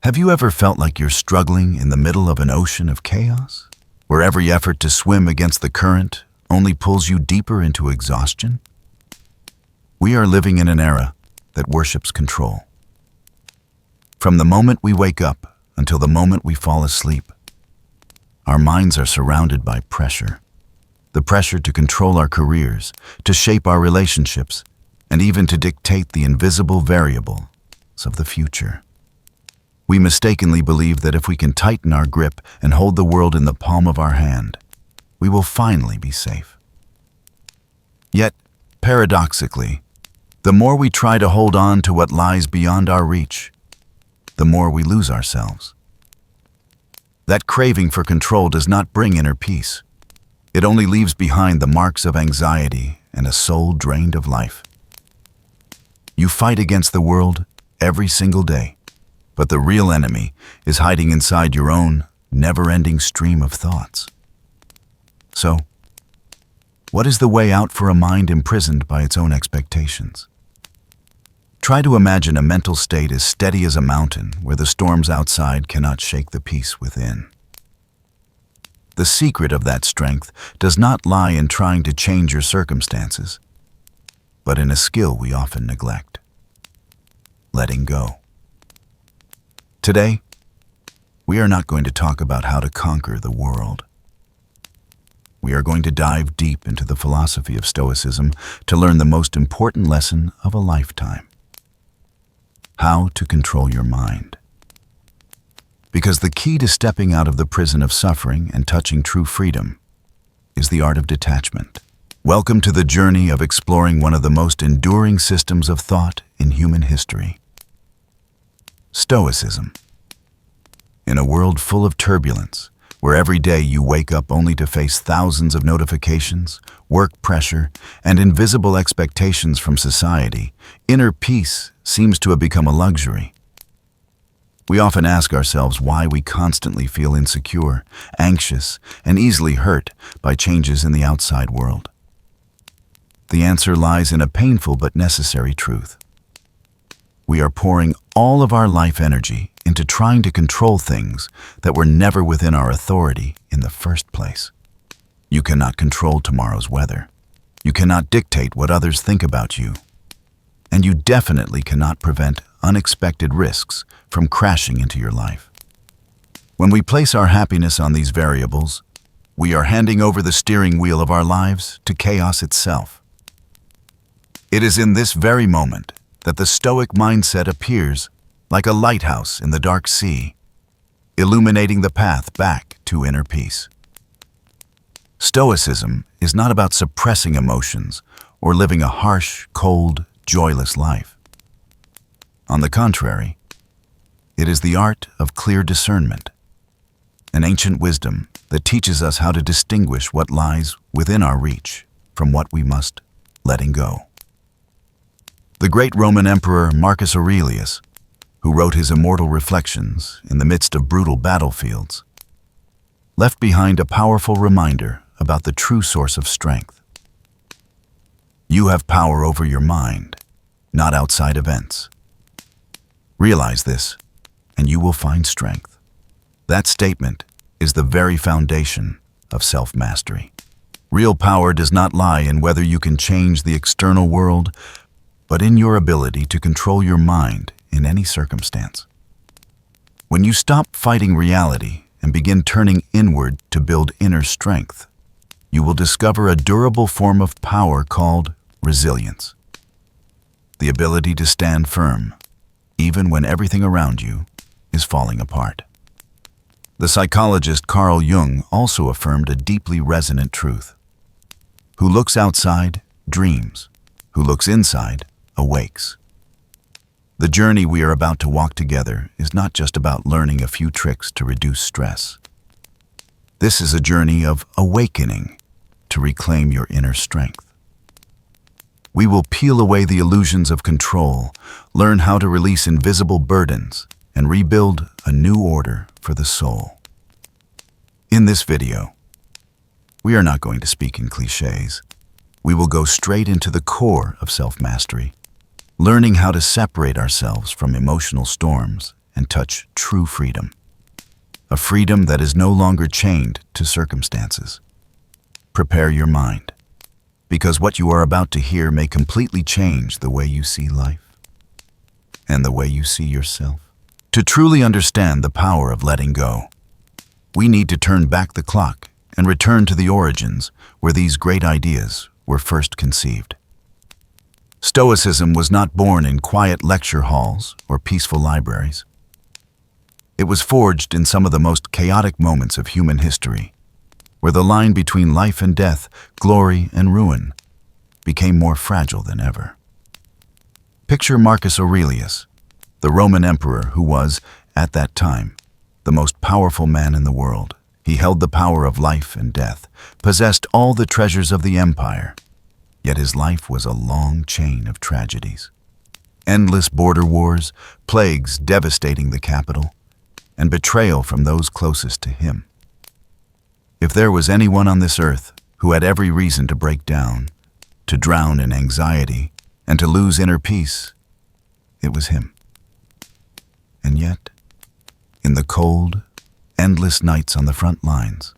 Have you ever felt like you're struggling in the middle of an ocean of chaos, where every effort to swim against the current only pulls you deeper into exhaustion? We are living in an era that worships control. From the moment we wake up until the moment we fall asleep, our minds are surrounded by pressure. The pressure to control our careers, to shape our relationships, and even to dictate the invisible variables of the future. We mistakenly believe that if we can tighten our grip and hold the world in the palm of our hand, we will finally be safe. Yet, paradoxically, the more we try to hold on to what lies beyond our reach, the more we lose ourselves. That craving for control does not bring inner peace. It only leaves behind the marks of anxiety and a soul drained of life. You fight against the world every single day, but the real enemy is hiding inside your own never-ending stream of thoughts. So, what is the way out for a mind imprisoned by its own expectations? Try to imagine a mental state as steady as a mountain where the storms outside cannot shake the peace within. The secret of that strength does not lie in trying to change your circumstances, but in a skill we often neglect: letting go. Today, we are not going to talk about how to conquer the world. We are going to dive deep into the philosophy of Stoicism to learn the most important lesson of a lifetime: how to control your mind. Because the key to stepping out of the prison of suffering and touching true freedom is the art of detachment. Welcome to the journey of exploring one of the most enduring systems of thought in human history: Stoicism. In a world full of turbulence, where every day you wake up only to face thousands of notifications, work pressure, and invisible expectations from society, inner peace seems to have become a luxury. We often ask ourselves why we constantly feel insecure, anxious, and easily hurt by changes in the outside world. The answer lies in a painful but necessary truth. We are pouring all of our life energy into trying to control things that were never within our authority in the first place. You cannot control tomorrow's weather. You cannot dictate what others think about you. And you definitely cannot prevent unexpected risks from crashing into your life. When we place our happiness on these variables, we are handing over the steering wheel of our lives to chaos itself. It is in this very moment that the Stoic mindset appears like a lighthouse in the dark sea, illuminating the path back to inner peace. Stoicism is not about suppressing emotions or living a harsh, cold, joyless life. On the contrary, it is the art of clear discernment, an ancient wisdom that teaches us how to distinguish what lies within our reach from what we must letting go. The great Roman Emperor Marcus Aurelius, who wrote his immortal reflections in the midst of brutal battlefields, left behind a powerful reminder about the true source of strength. You have power over your mind, not outside events. Realize this, and you will find strength. That statement is the very foundation of self-mastery. Real power does not lie in whether you can change the external world, but in your ability to control your mind in any circumstance. When you stop fighting reality and begin turning inward to build inner strength, you will discover a durable form of power called resilience. The ability to stand firm, even when everything around you is falling apart. The psychologist Carl Jung also affirmed a deeply resonant truth: who looks outside dreams, who looks inside awakes. The journey we are about to walk together is not just about learning a few tricks to reduce stress. This is a journey of awakening to reclaim your inner strength. We will peel away the illusions of control, learn how to release invisible burdens, and rebuild a new order for the soul. In this video, we are not going to speak in cliches. We will go straight into the core of self-mastery, learning how to separate ourselves from emotional storms and touch true freedom. A freedom that is no longer chained to circumstances. Prepare your mind, because what you are about to hear may completely change the way you see life and the way you see yourself. To truly understand the power of letting go, we need to turn back the clock and return to the origins where these great ideas were first conceived. Stoicism was not born in quiet lecture halls or peaceful libraries. It was forged in some of the most chaotic moments of human history, where the line between life and death, glory and ruin, became more fragile than ever. Picture Marcus Aurelius, the Roman emperor who was, at that time, the most powerful man in the world. He held the power of life and death, possessed all the treasures of the empire, yet his life was a long chain of tragedies. Endless border wars, plagues devastating the capital, and betrayal from those closest to him. If there was anyone on this earth who had every reason to break down, to drown in anxiety, and to lose inner peace, it was him. And yet, in the cold, endless nights on the front lines,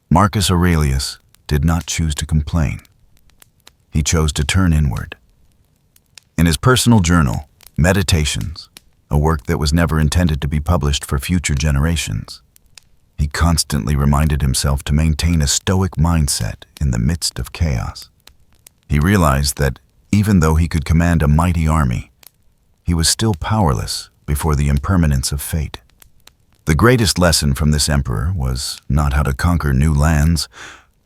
Marcus Aurelius did not choose to complain. He chose to turn inward. In his personal journal, Meditations, a work that was never intended to be published for future generations, he constantly reminded himself to maintain a stoic mindset in the midst of chaos. He realized that even though he could command a mighty army, he was still powerless before the impermanence of fate. The greatest lesson from this emperor was not how to conquer new lands,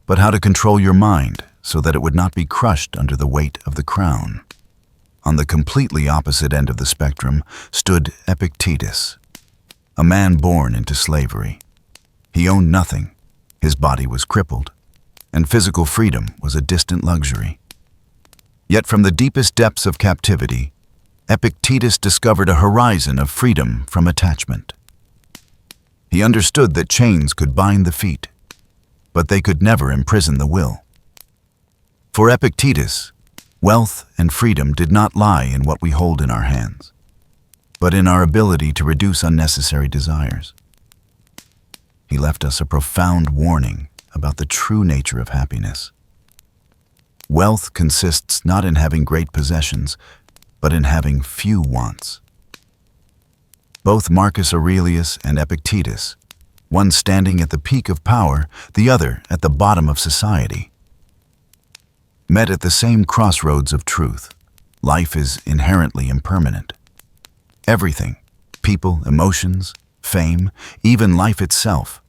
but how to control your mind so that it would not be crushed under the weight of the crown. On the completely opposite end of the spectrum stood Epictetus, a man born into slavery. He owned nothing, his body was crippled, and physical freedom was a distant luxury. Yet from the deepest depths of captivity, Epictetus discovered a horizon of freedom from attachment. He understood that chains could bind the feet, but they could never imprison the will. For Epictetus, wealth and freedom did not lie in what we hold in our hands, but in our ability to reduce unnecessary desires. He left us a profound warning about the true nature of happiness. Wealth consists not in having great possessions, but in having few wants. Both Marcus Aurelius and Epictetus, one standing at the peak of power, the other at the bottom of society, met at the same crossroads of truth. Life is inherently impermanent. Everything, people, emotions, fame, even life itself,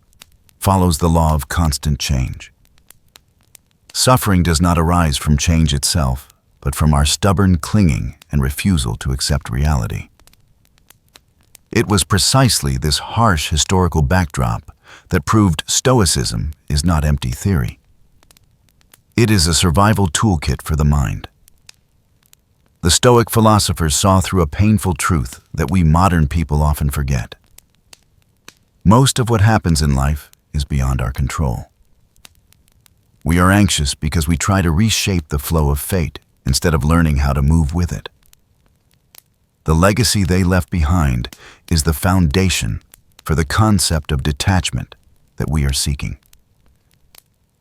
follows the law of constant change. Suffering does not arise from change itself, but from our stubborn clinging and refusal to accept reality. It was precisely this harsh historical backdrop that proved Stoicism is not empty theory. It is a survival toolkit for the mind. The Stoic philosophers saw through a painful truth that we modern people often forget. Most of what happens in life is beyond our control. We are anxious because we try to reshape the flow of fate instead of learning how to move with it. The legacy they left behind is the foundation for the concept of detachment that we are seeking.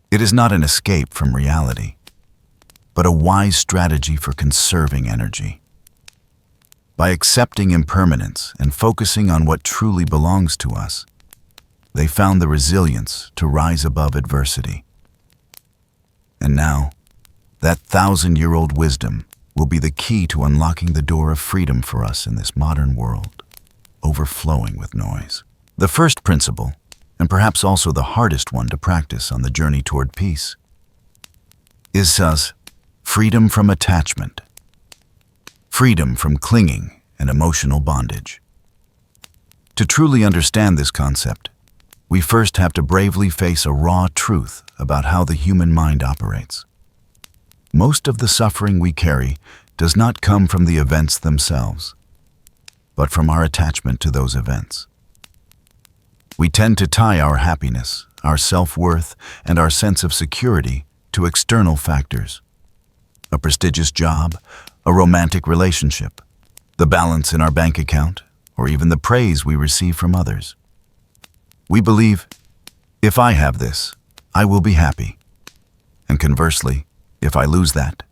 It is not an escape from reality, but a wise strategy for conserving energy. By accepting impermanence and focusing on what truly belongs to us, they found the resilience to rise above adversity. And now, that 1,000-year-old wisdom will be the key to unlocking the door of freedom for us in this modern world, overflowing with noise. The first principle, and perhaps also the hardest one to practice on the journey toward peace, is freedom from attachment, freedom from clinging and emotional bondage. To truly understand this concept, we first have to bravely face a raw truth about how the human mind operates. Most of the suffering we carry does not come from the events themselves, but from our attachment to those events. We tend to tie our happiness, our self-worth, and our sense of security to external factors. A prestigious job, a romantic relationship, the balance in our bank account, or even the praise we receive from others. We believe, if I have this, I will be happy. And conversely, if I lose that,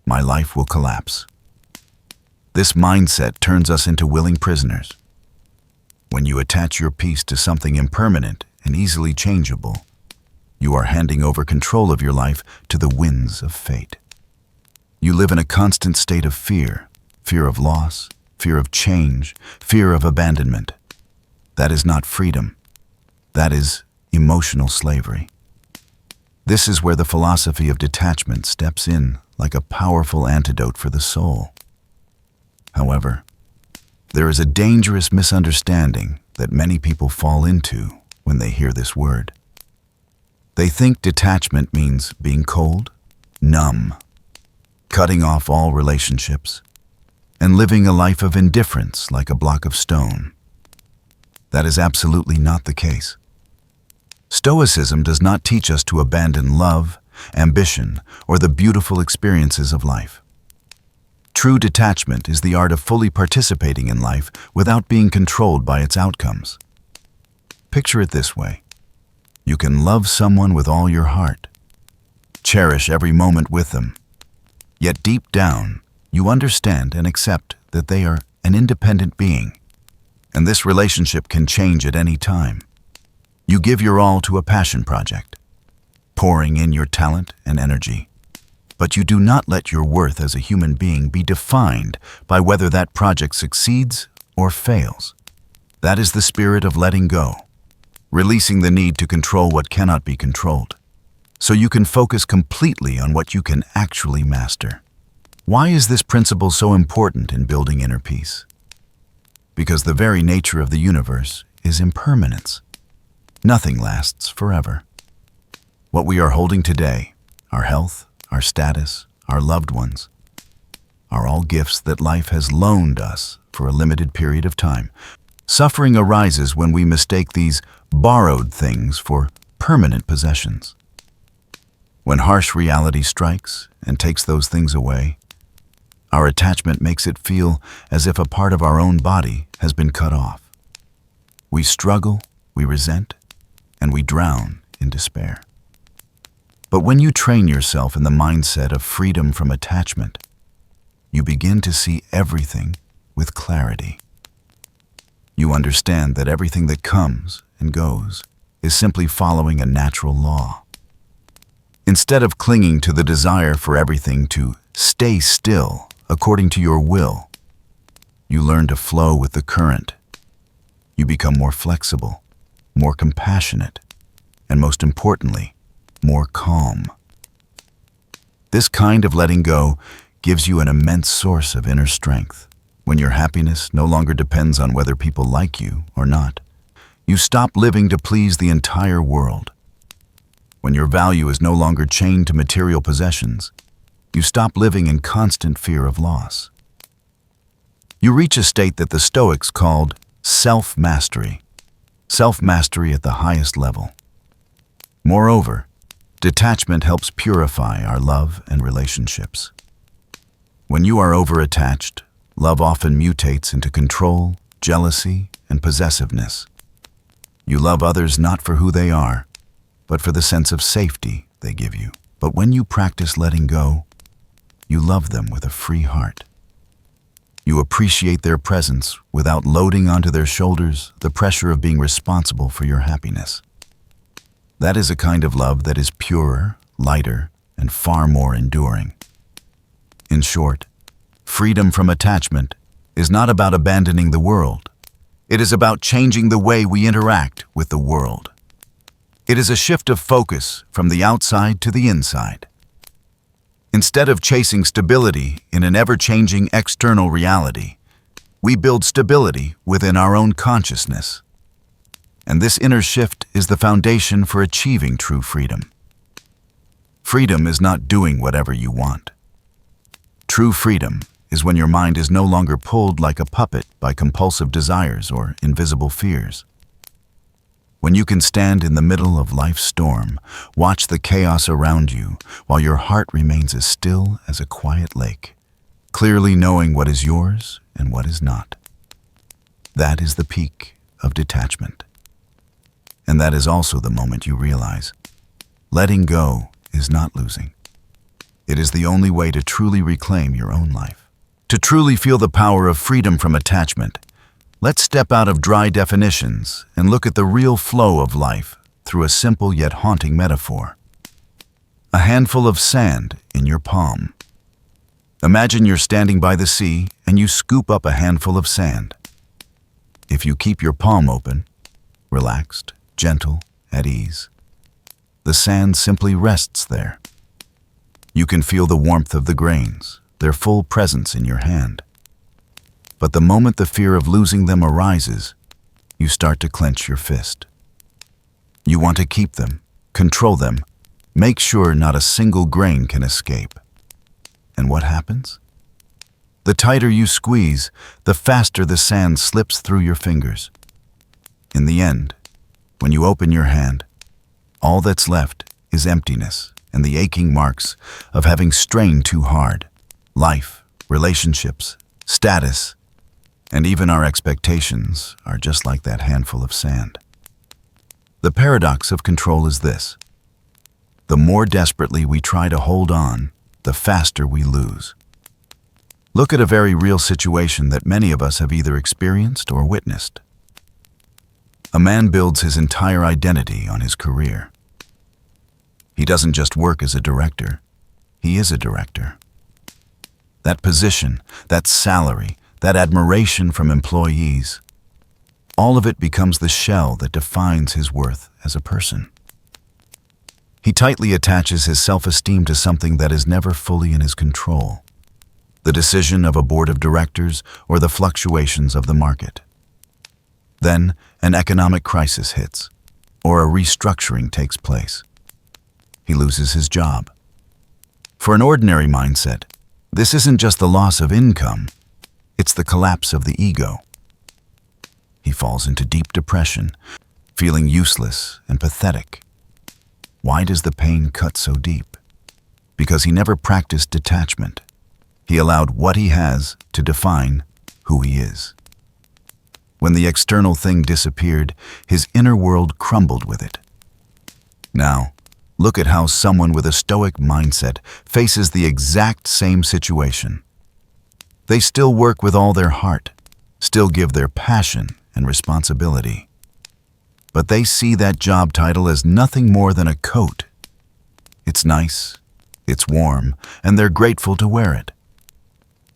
my life will collapse. This mindset turns us into willing prisoners. When you attach your peace to something impermanent and easily changeable, you are handing over control of your life to the winds of fate. You live in a constant state of fear of loss, fear of change, fear of abandonment. That is not freedom. That is emotional slavery. This is where the philosophy of detachment steps in like a powerful antidote for the soul. However, there is a dangerous misunderstanding that many people fall into when they hear this word. They think detachment means being cold, numb, cutting off all relationships, and living a life of indifference like a block of stone. That is absolutely not the case. Stoicism does not teach us to abandon love, ambition, or the beautiful experiences of life. True detachment is the art of fully participating in life without being controlled by its outcomes. Picture it this way. You can love someone with all your heart, cherish every moment with them, yet deep down, you understand and accept that they are an independent being, and this relationship can change at any time. You give your all to a passion project, pouring in your talent and energy, but you do not let your worth as a human being be defined by whether that project succeeds or fails. That is the spirit of letting go, releasing the need to control what cannot be controlled, so you can focus completely on what you can actually master. Why is this principle so important in building inner peace? Because the very nature of the universe is impermanence. Nothing lasts forever. What we are holding today, our health, our status, our loved ones, are all gifts that life has loaned us for a limited period of time. Suffering arises when we mistake these borrowed things for permanent possessions. When harsh reality strikes and takes those things away, our attachment makes it feel as if a part of our own body has been cut off. We struggle, we resent, and we drown in despair. But when you train yourself in the mindset of freedom from attachment, you begin to see everything with clarity. You understand that everything that comes and goes is simply following a natural law. Instead of clinging to the desire for everything to stay still according to your will, you learn to flow with the current. You become more flexible, more compassionate, and most importantly, more calm. This kind of letting go gives you an immense source of inner strength. When your happiness no longer depends on whether people like you or not, you stop living to please the entire world. When your value is no longer chained to material possessions, you stop living in constant fear of loss. You reach a state that the Stoics called self-mastery at the highest level. Moreover, detachment helps purify our love and relationships. When you are over-attached, love often mutates into control, jealousy, and possessiveness. You love others not for who they are, but for the sense of safety they give you. But when you practice letting go, you love them with a free heart. You appreciate their presence without loading onto their shoulders the pressure of being responsible for your happiness. That is a kind of love that is purer, lighter, and far more enduring. In short, freedom from attachment is not about abandoning the world. It is about changing the way we interact with the world. It is a shift of focus from the outside to the inside. Instead of chasing stability in an ever-changing external reality, we build stability within our own consciousness. And this inner shift is the foundation for achieving true freedom. Freedom is not doing whatever you want. True freedom is when your mind is no longer pulled like a puppet by compulsive desires or invisible fears. When you can stand in the middle of life's storm, watch the chaos around you while your heart remains as still as a quiet lake, clearly knowing what is yours and what is not. That is the peak of detachment. And that is also the moment you realize letting go is not losing. It is the only way to truly reclaim your own life. To truly feel the power of freedom from attachment, let's step out of dry definitions and look at the real flow of life through a simple yet haunting metaphor. A handful of sand in your palm. Imagine you're standing by the sea and you scoop up a handful of sand. If you keep your palm open, relaxed, gentle, at ease, the sand simply rests there. You can feel the warmth of the grains, their full presence in your hand. But the moment the fear of losing them arises, you start to clench your fist. You want to keep them, control them, make sure not a single grain can escape. And what happens? The tighter you squeeze, the faster the sand slips through your fingers. In the end, when you open your hand, all that's left is emptiness and the aching marks of having strained too hard. Life, relationships, status, and even our expectations are just like that handful of sand. The paradox of control is this: the more desperately we try to hold on, the faster we lose. Look at a very real situation that many of us have either experienced or witnessed. A man builds his entire identity on his career. He doesn't just work as a director, he is a director. That position, that salary, that admiration from employees, all of it becomes the shell that defines his worth as a person. He tightly attaches his self-esteem to something that is never fully in his control: the decision of a board of directors or the fluctuations of the market. Then an economic crisis hits, or a restructuring takes place. He loses his job. For an ordinary mindset, this isn't just the loss of income, it's the collapse of the ego. He falls into deep depression, feeling useless and pathetic. Why does the pain cut so deep? Because he never practiced detachment. He allowed what he has to define who he is. When the external thing disappeared, his inner world crumbled with it. Now, look at how someone with a stoic mindset faces the exact same situation. They still work with all their heart, still give their passion and responsibility. But they see that job title as nothing more than a coat. It's nice, it's warm, and they're grateful to wear it.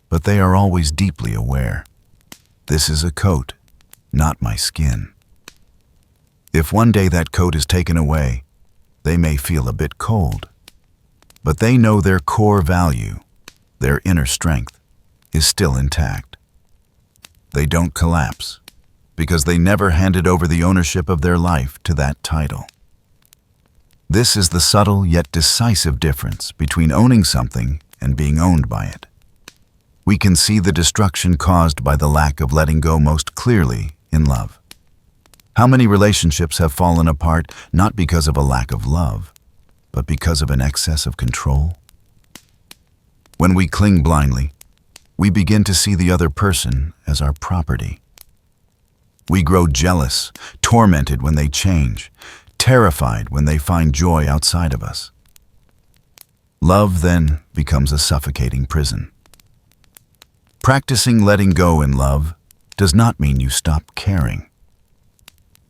But they are always deeply aware. This is a coat, not my skin. If one day that coat is taken away, they may feel a bit cold. But they know their core value, their inner strength, is still intact. They don't collapse, because they never handed over the ownership of their life to that title. This is the subtle yet decisive difference between owning something and being owned by it. We can see the destruction caused by the lack of letting go most clearly in love. How many relationships have fallen apart not because of a lack of love, but because of an excess of control? When we cling blindly, we begin to see the other person as our property. We grow jealous, tormented when they change, terrified when they find joy outside of us. Love then becomes a suffocating prison. Practicing letting go in love does not mean you stop caring.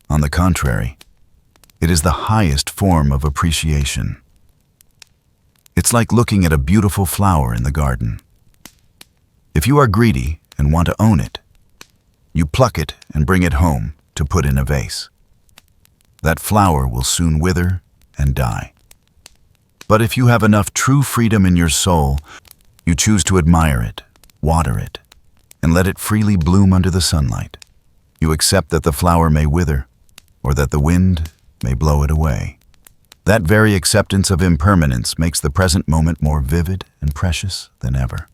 On the contrary, it is the highest form of appreciation. It's like looking at a beautiful flower in the garden. If you are greedy and want to own it, you pluck it and bring it home to put in a vase. That flower will soon wither and die. But if you have enough true freedom in your soul, you choose to admire it, water it, and let it freely bloom under the sunlight. You accept that the flower may wither, or that the wind may blow it away. That very acceptance of impermanence makes the present moment more vivid and precious than ever.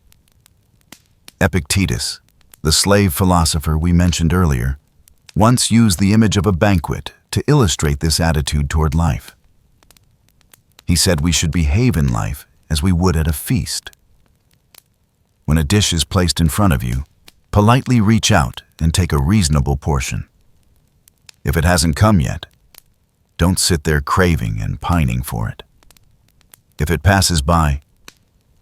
Epictetus, the slave philosopher we mentioned earlier, once used the image of a banquet to illustrate this attitude toward life. He said we should behave in life as we would at a feast. When a dish is placed in front of you, Politely reach out and take a reasonable portion. If it hasn't come yet, don't sit there craving and pining for it. If it passes by,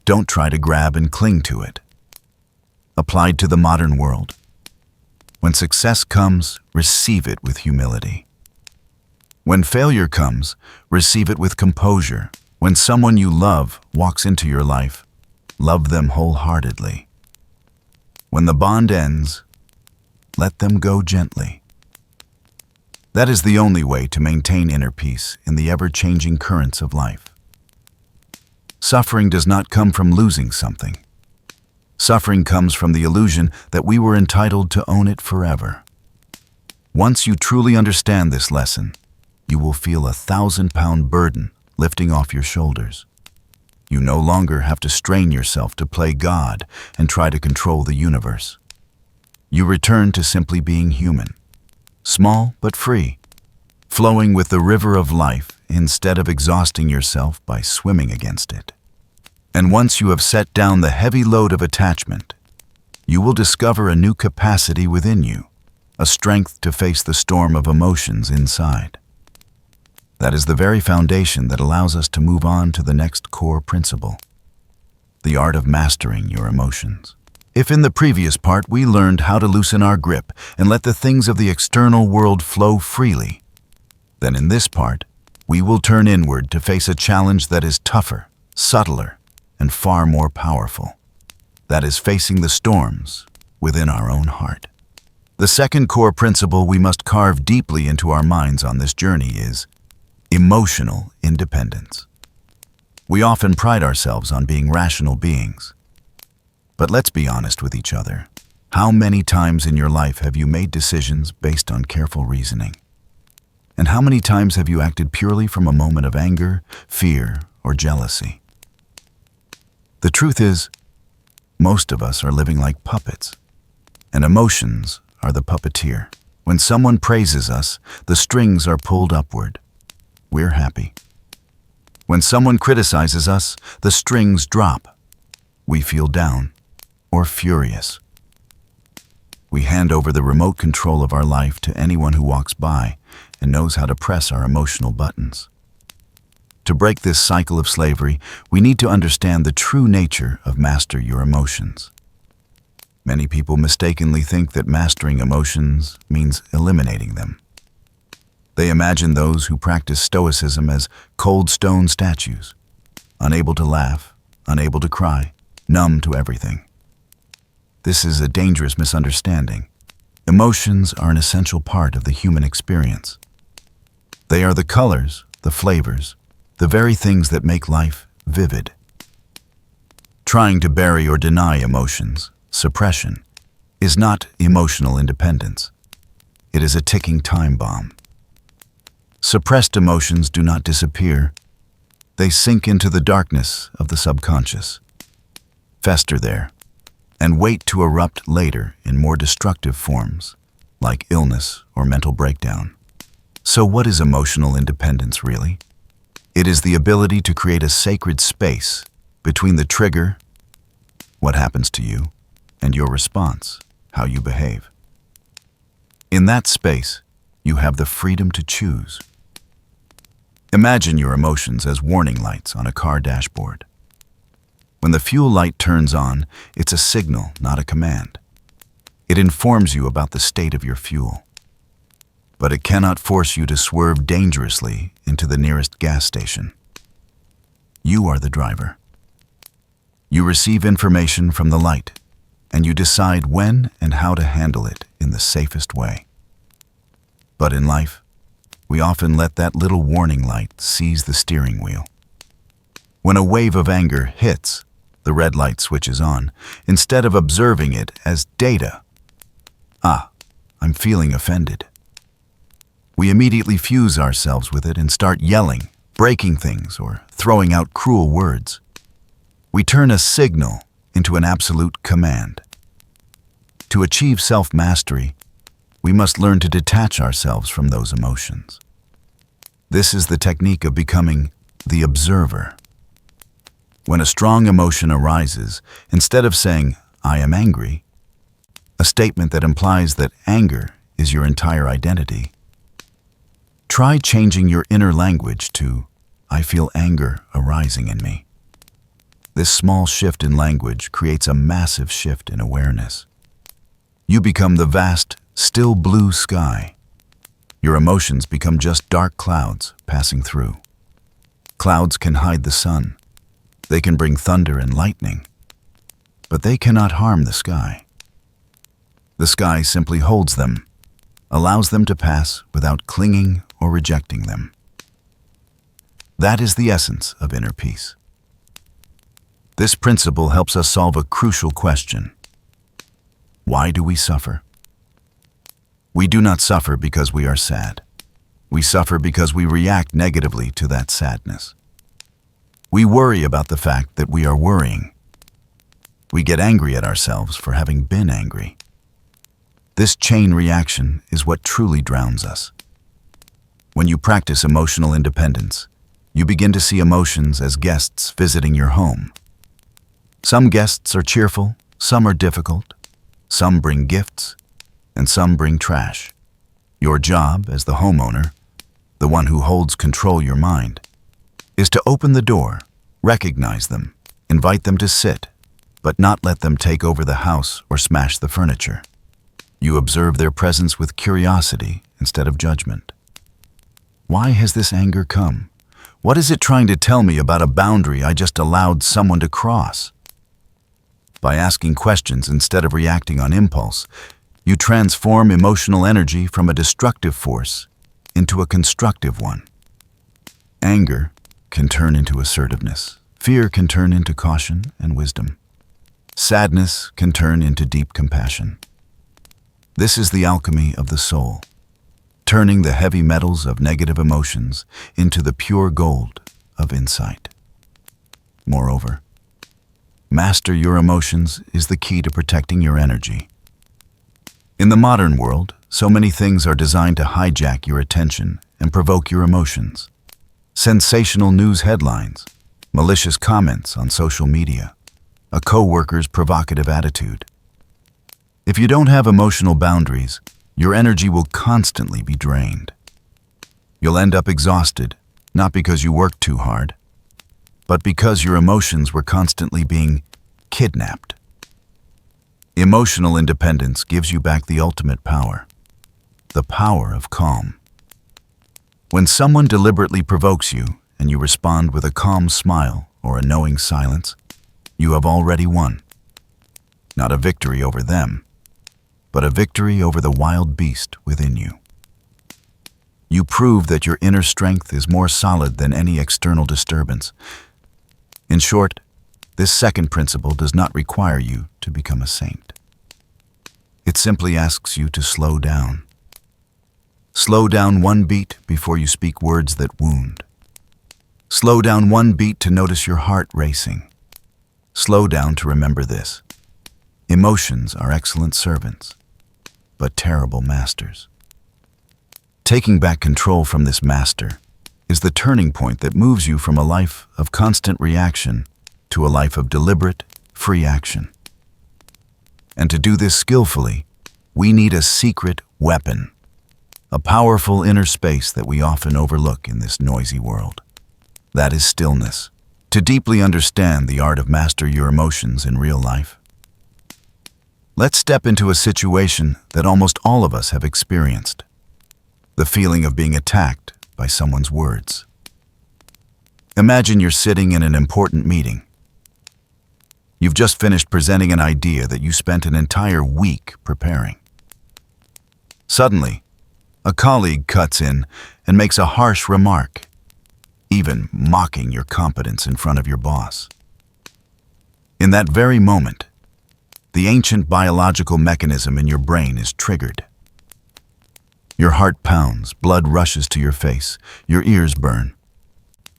don't try to grab and cling to it. Applied to the modern world, when success comes, receive it with humility. When failure comes, receive it with composure. When someone you love walks into your life, love them wholeheartedly. When the bond ends, let them go gently. That is the only way to maintain inner peace in the ever-changing currents of life. Suffering does not come from losing something. Suffering comes from the illusion that we were entitled to own it forever. Once you truly understand this lesson, you will feel a 1,000-pound burden lifting off your shoulders. You no longer have to strain yourself to play God and try to control the universe. You return to simply being human, small but free, flowing with the river of life instead of exhausting yourself by swimming against it. And once you have set down the heavy load of attachment, you will discover a new capacity within you, a strength to face the storm of emotions inside. That is the very foundation that allows us to move on to the next core principle, the art of mastering your emotions. If in the previous part we learned how to loosen our grip and let the things of the external world flow freely, then in this part, we will turn inward to face a challenge that is tougher, subtler, and far more powerful. That is facing the storms within our own heart. The second core principle we must carve deeply into our minds on this journey is emotional independence. We often pride ourselves on being rational beings. But let's be honest with each other. How many times in your life have you made decisions based on careful reasoning? And how many times have you acted purely from a moment of anger, fear, or jealousy? The truth is, most of us are living like puppets, and emotions are the puppeteer. When someone praises us, the strings are pulled upward. We're happy. When someone criticizes us, the strings drop. We feel down or furious. We hand over the remote control of our life to anyone who walks by and knows how to press our emotional buttons. To break this cycle of slavery, we need to understand the true nature of master your emotions. Many people mistakenly think that mastering emotions means eliminating them. They imagine those who practice Stoicism as cold stone statues, unable to laugh, unable to cry, numb to everything. This is a dangerous misunderstanding. Emotions are an essential part of the human experience. They are the colors, the flavors, the very things that make life vivid. Trying to bury or deny emotions, suppression, is not emotional independence. It is a ticking time bomb. Suppressed emotions do not disappear. They sink into the darkness of the subconscious, fester there, and wait to erupt later in more destructive forms, like illness or mental breakdown. So what is emotional independence really? It is the ability to create a sacred space between the trigger, what happens to you, and your response, how you behave. In that space, you have the freedom to choose. Imagine your emotions as warning lights on a car dashboard. When the fuel light turns on, it's a signal, not a command. It informs you about the state of your fuel. But it cannot force you to swerve dangerously into the nearest gas station. You are the driver. You receive information from the light, and you decide when and how to handle it in the safest way. But in life, we often let that little warning light seize the steering wheel. When a wave of anger hits, the red light switches on, instead of observing it as data. I'm feeling offended. We immediately fuse ourselves with it and start yelling, breaking things, or throwing out cruel words. We turn a signal into an absolute command. To achieve self-mastery, we must learn to detach ourselves from those emotions. This is the technique of becoming the observer. When a strong emotion arises, instead of saying, "I am angry," a statement that implies that anger is your entire identity. Try changing your inner language to, "I feel anger arising in me." This small shift in language creates a massive shift in awareness. You become the vast, still blue sky. Your emotions become just dark clouds passing through. Clouds can hide the sun. They can bring thunder and lightning, but they cannot harm the sky. The sky simply holds them, allows them to pass without clinging or rejecting them. That is the essence of inner peace. This principle helps us solve a crucial question. Why do we suffer? We do not suffer because we are sad. We suffer because we react negatively to that sadness. We worry about the fact that we are worrying. We get angry at ourselves for having been angry. This chain reaction is what truly drowns us. When you practice emotional independence, you begin to see emotions as guests visiting your home. Some guests are cheerful, some are difficult, some bring gifts, and some bring trash. Your job as the homeowner, the one who holds control your mind, is to open the door, recognize them, invite them to sit, but not let them take over the house or smash the furniture. You observe their presence with curiosity instead of judgment. Why has this anger come? What is it trying to tell me about a boundary I just allowed someone to cross? By asking questions instead of reacting on impulse, you transform emotional energy from a destructive force into a constructive one. Anger can turn into assertiveness. Fear can turn into caution and wisdom. Sadness can turn into deep compassion. This is the alchemy of the soul, turning the heavy metals of negative emotions into the pure gold of insight. Moreover, master your emotions is the key to protecting your energy. In the modern world, so many things are designed to hijack your attention and provoke your emotions. Sensational news headlines, malicious comments on social media, a coworker's provocative attitude. If you don't have emotional boundaries, your energy will constantly be drained. You'll end up exhausted, not because you worked too hard, but because your emotions were constantly being kidnapped. Emotional independence gives you back the ultimate power, the power of calm. When someone deliberately provokes you and you respond with a calm smile or a knowing silence, you have already won. Not a victory over them, but a victory over the wild beast within you. You prove that your inner strength is more solid than any external disturbance. In short, this second principle does not require you to become a saint. It simply asks you to slow down. Slow down one beat before you speak words that wound. Slow down one beat to notice your heart racing. Slow down to remember this. Emotions are excellent servants, but terrible masters. Taking back control from this master is the turning point that moves you from a life of constant reaction to a life of deliberate, free action. And to do this skillfully, we need a secret weapon, a powerful inner space that we often overlook in this noisy world. That is stillness. To deeply understand the art of master your emotions in real life, let's step into a situation that almost all of us have experienced. The feeling of being attacked by someone's words. Imagine you're sitting in an important meeting. You've just finished presenting an idea that you spent an entire week preparing. Suddenly, a colleague cuts in and makes a harsh remark, even mocking your competence in front of your boss. In that very moment, the ancient biological mechanism in your brain is triggered. Your heart pounds, blood rushes to your face, your ears burn.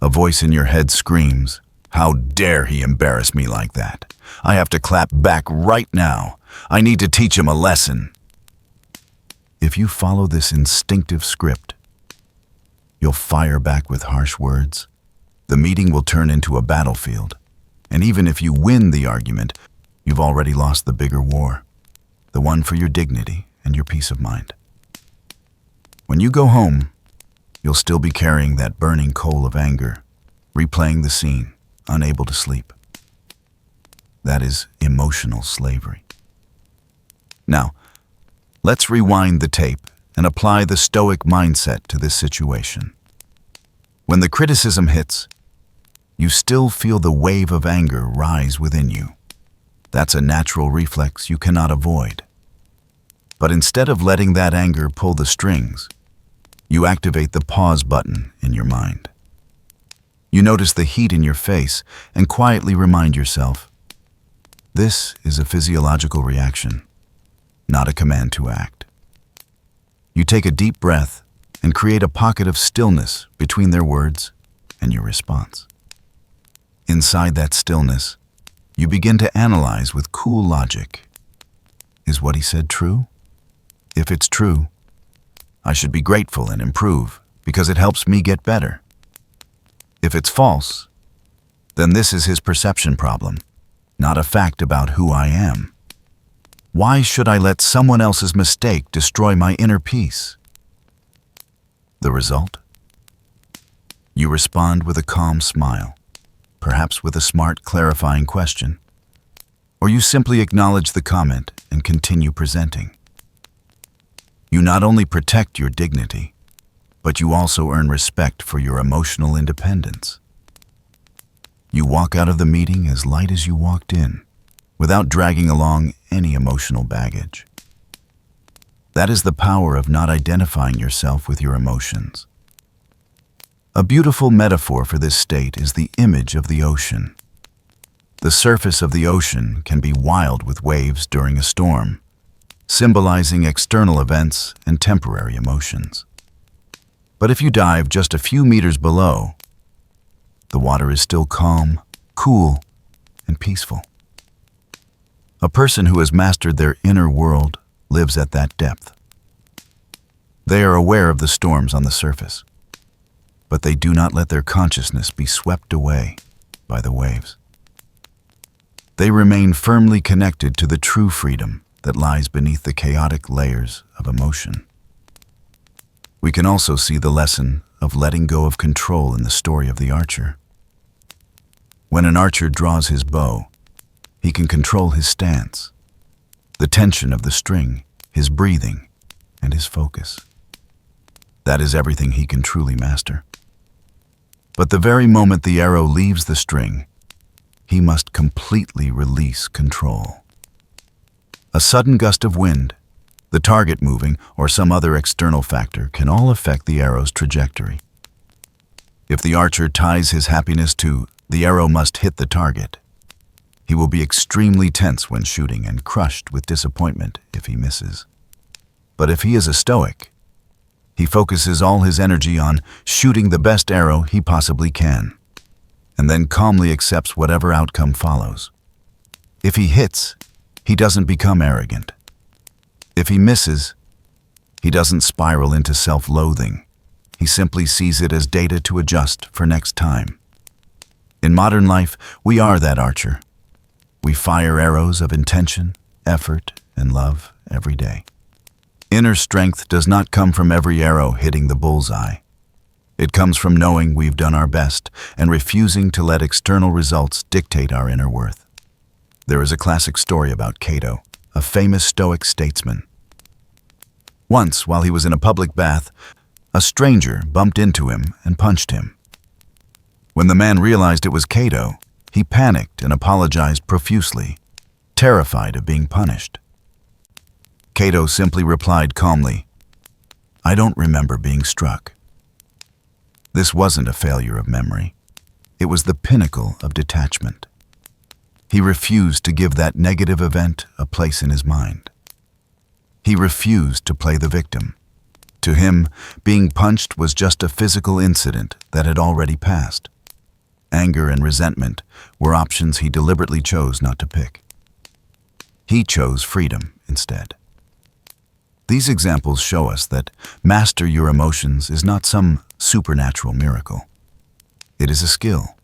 A voice in your head screams, "How dare he embarrass me like that? I have to clap back right now. I need to teach him a lesson." If you follow this instinctive script, you'll fire back with harsh words. The meeting will turn into a battlefield. And even if you win the argument, you've already lost the bigger war, the the one for your dignity and your peace of mind. When you go home, you'll still be carrying that burning coal of anger, replaying the scene, unable to sleep. That is emotional slavery. Now, let's rewind the tape and apply the Stoic mindset to this situation. When the criticism hits, you still feel the wave of anger rise within you. That's a natural reflex you cannot avoid. But instead of letting that anger pull the strings, you activate the pause button in your mind. You notice the heat in your face and quietly remind yourself, this is a physiological reaction, not a command to act. You take a deep breath and create a pocket of stillness between their words and your response. Inside that stillness, you begin to analyze with cool logic. Is what he said true? If it's true, I should be grateful and improve because it helps me get better. If it's false, then this is his perception problem, not a fact about who I am. Why should I let someone else's mistake destroy my inner peace? The result? You respond with a calm smile, perhaps with a smart, clarifying question, or you simply acknowledge the comment and continue presenting. You not only protect your dignity, but you also earn respect for your emotional independence. You walk out of the meeting as light as you walked in, without dragging along any emotional baggage. That is the power of not identifying yourself with your emotions. A beautiful metaphor for this state is the image of the ocean. The surface of the ocean can be wild with waves during a storm, symbolizing external events and temporary emotions. But if you dive just a few meters below, the water is still calm, cool, and peaceful. A person who has mastered their inner world lives at that depth. They are aware of the storms on the surface, but they do not let their consciousness be swept away by the waves. They remain firmly connected to the true freedom that lies beneath the chaotic layers of emotion. We can also see the lesson of letting go of control in the story of the archer. When an archer draws his bow, he can control his stance, the tension of the string, his breathing, and his focus. That is everything he can truly master. But the very moment the arrow leaves the string, he must completely release control. A sudden gust of wind, the target moving, or some other external factor can all affect the arrow's trajectory. If the archer ties his happiness to the arrow must hit the target, he will be extremely tense when shooting and crushed with disappointment if he misses. But if he is a Stoic, he focuses all his energy on shooting the best arrow he possibly can, and then calmly accepts whatever outcome follows. If he hits, he doesn't become arrogant. If he misses, he doesn't spiral into self-loathing. He simply sees it as data to adjust for next time. In modern life, we are that archer. We fire arrows of intention, effort, and love every day. Inner strength does not come from every arrow hitting the bullseye. It comes from knowing we've done our best and refusing to let external results dictate our inner worth. There is a classic story about Cato, a famous Stoic statesman. Once, while he was in a public bath, a stranger bumped into him and punched him. When the man realized it was Cato, he panicked and apologized profusely, terrified of being punished. Cato simply replied calmly, "I don't remember being struck." This wasn't a failure of memory. It was the pinnacle of detachment. He refused to give that negative event a place in his mind. He refused to play the victim. To him, being punched was just a physical incident that had already passed. Anger and resentment were options he deliberately chose not to pick. He chose freedom instead. These examples show us that master your emotions is not some supernatural miracle. It is a skill,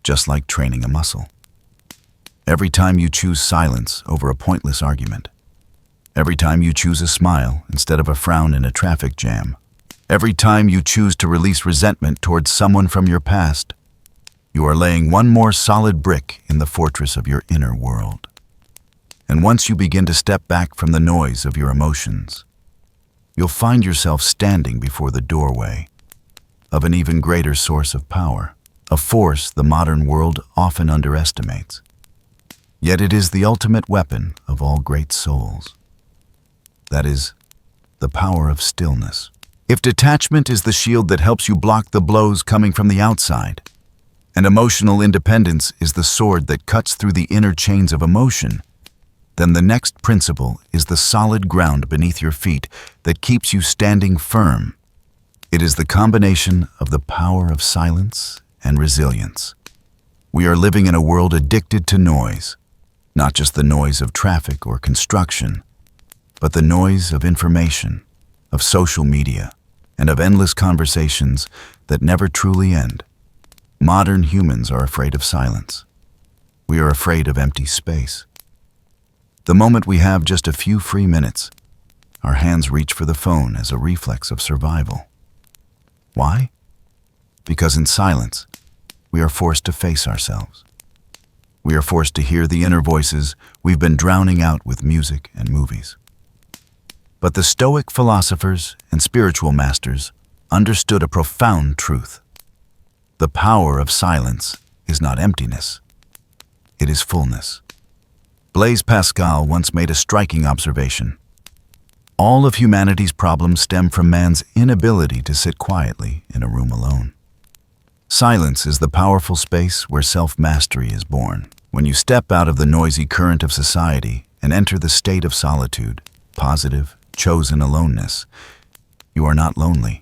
just like training a muscle. Every time you choose silence over a pointless argument, Every time you choose a smile instead of a frown in a traffic jam. Every time you choose to release resentment towards someone from your past, you are laying one more solid brick in the fortress of your inner world. And once you begin to step back from the noise of your emotions, you'll find yourself standing before the doorway of an even greater source of power, a force the modern world often underestimates. Yet it is the ultimate weapon of all great souls. That is, the power of stillness. If detachment is the shield that helps you block the blows coming from the outside, and emotional independence is the sword that cuts through the inner chains of emotion, then the next principle is the solid ground beneath your feet that keeps you standing firm. It is the combination of the power of silence and resilience. We are living in a world addicted to noise, not just the noise of traffic or construction, but the noise of information, of social media, and of endless conversations that never truly end. Modern humans are afraid of silence. We are afraid of empty space. The moment we have just a few free minutes, our hands reach for the phone as a reflex of survival. Why? Because in silence, we are forced to face ourselves. We are forced to hear the inner voices we've been drowning out with music and movies. But the Stoic philosophers and spiritual masters understood a profound truth. The power of silence is not emptiness. It is fullness. Blaise Pascal once made a striking observation. All of humanity's problems stem from man's inability to sit quietly in a room alone. Silence is the powerful space where self-mastery is born. When you step out of the noisy current of society and enter the state of solitude, positive, chosen aloneness, you are not lonely.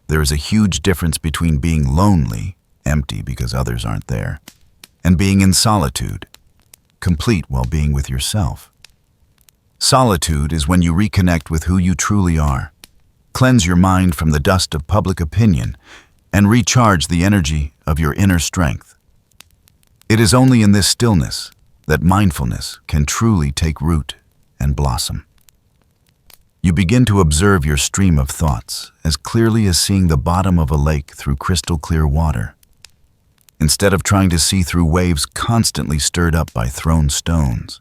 There is a huge difference between being lonely, empty because others aren't there, and being in solitude, complete while being with yourself. Solitude is when you reconnect with who you truly are, cleanse your mind from the dust of public opinion, and recharge the energy of your inner strength. It is only in this stillness that mindfulness can truly take root and blossom. You begin to observe your stream of thoughts as clearly as seeing the bottom of a lake through crystal clear water, instead of trying to see through waves constantly stirred up by thrown stones.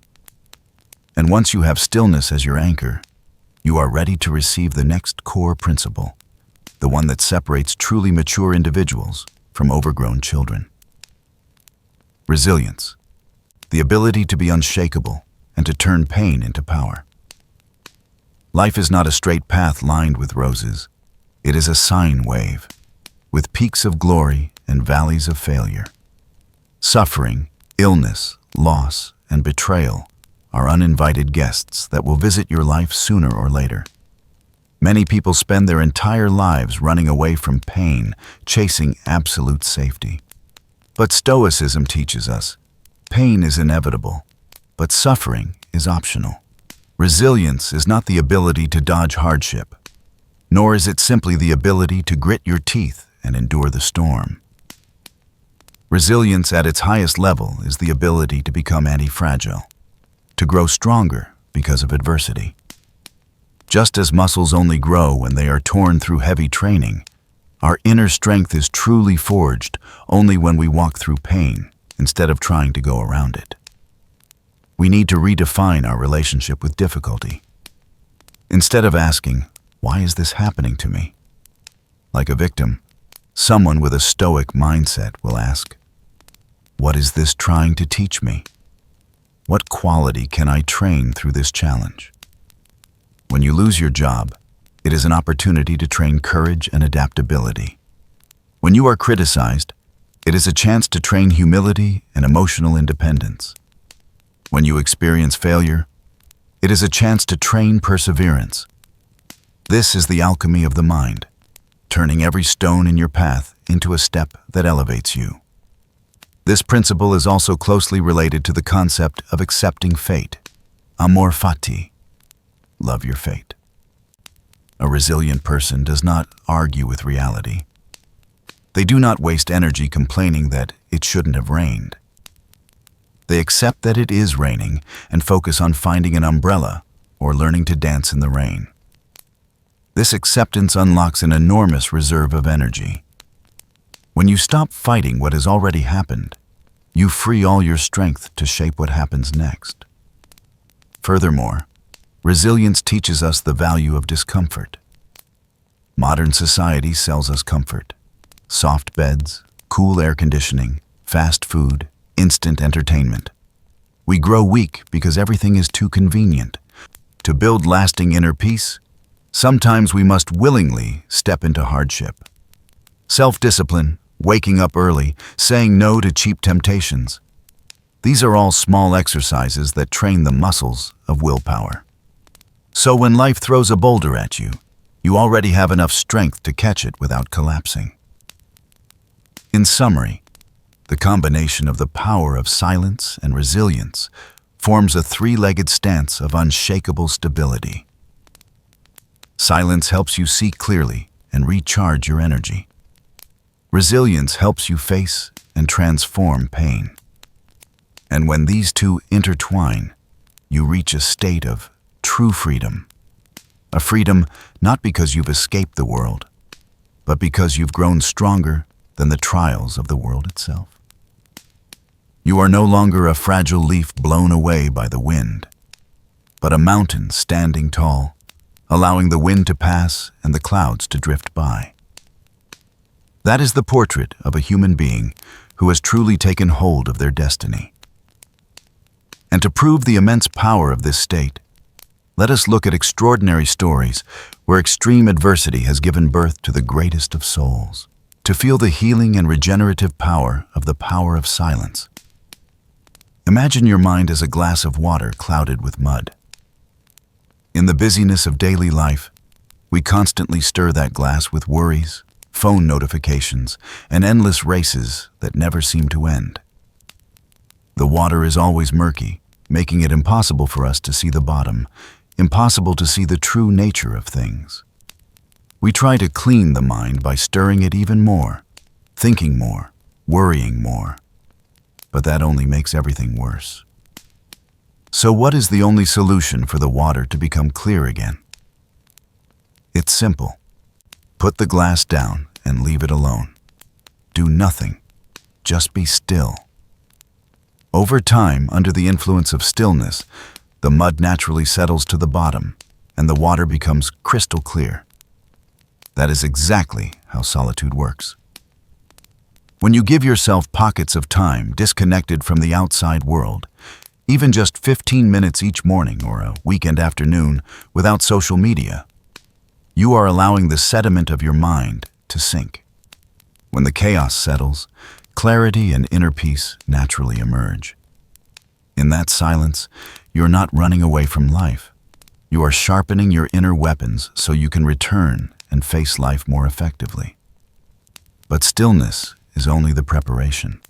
And once you have stillness as your anchor, you are ready to receive the next core principle, the one that separates truly mature individuals from overgrown children. Resilience, the ability to be unshakable and to turn pain into power. Life is not a straight path lined with roses. It is a sine wave, with peaks of glory and valleys of failure. Suffering, illness, loss, and betrayal are uninvited guests that will visit your life sooner or later. Many people spend their entire lives running away from pain, chasing absolute safety. But Stoicism teaches us, pain is inevitable, but suffering is optional. Resilience is not the ability to dodge hardship, nor is it simply the ability to grit your teeth and endure the storm. Resilience at its highest level is the ability to become anti-fragile, to grow stronger because of adversity. Just as muscles only grow when they are torn through heavy training, our inner strength is truly forged only when we walk through pain instead of trying to go around it. We need to redefine our relationship with difficulty. Instead of asking, "Why is this happening to me?" Like a victim, someone with a stoic mindset will ask, "What is this trying to teach me? What quality can I train through this challenge?" When you lose your job, it is an opportunity to train courage and adaptability. When you are criticized, it is a chance to train humility and emotional independence. When you experience failure, it is a chance to train perseverance. This is the alchemy of the mind, turning every stone in your path into a step that elevates you. This principle is also closely related to the concept of accepting fate, amor fati, love your fate. A resilient person does not argue with reality. They do not waste energy complaining that it shouldn't have rained. They accept that it is raining and focus on finding an umbrella or learning to dance in the rain. This acceptance unlocks an enormous reserve of energy. When you stop fighting what has already happened, you free all your strength to shape what happens next. Furthermore, resilience teaches us the value of discomfort. Modern society sells us comfort: soft beds, cool air conditioning, fast food, instant entertainment. We grow weak because everything is too convenient. To build lasting inner peace, sometimes we must willingly step into hardship. Self-discipline, waking up early, saying no to cheap temptations. These are all small exercises that train the muscles of willpower. So when life throws a boulder at you, you already have enough strength to catch it without collapsing. In summary, the combination of the power of silence and resilience forms a three-legged stance of unshakable stability. Silence helps you see clearly and recharge your energy. Resilience helps you face and transform pain. And when these two intertwine, you reach a state of true freedom. A freedom not because you've escaped the world, but because you've grown stronger than the trials of the world itself. You are no longer a fragile leaf blown away by the wind, but a mountain standing tall, allowing the wind to pass and the clouds to drift by. That is the portrait of a human being who has truly taken hold of their destiny. And to prove the immense power of this state, let us look at extraordinary stories where extreme adversity has given birth to the greatest of souls. To feel the healing and regenerative power of silence. Imagine your mind as a glass of water clouded with mud. In the busyness of daily life, we constantly stir that glass with worries, phone notifications, and endless races that never seem to end. The water is always murky, making it impossible for us to see the bottom, impossible to see the true nature of things. We try to clean the mind by stirring it even more, thinking more, worrying more. But that only makes everything worse. So what is the only solution for the water to become clear again? It's simple. Put the glass down and leave it alone. Do nothing. Just be still. Over time, under the influence of stillness, the mud naturally settles to the bottom and the water becomes crystal clear. That is exactly how solitude works. When you give yourself pockets of time disconnected from the outside world, even just 15 minutes each morning or a weekend afternoon without social media, you are allowing the sediment of your mind to sink. When the chaos settles, clarity and inner peace naturally emerge. In that silence, you're not running away from life. You are sharpening your inner weapons so you can return and face life more effectively. But stillness is only the preparation.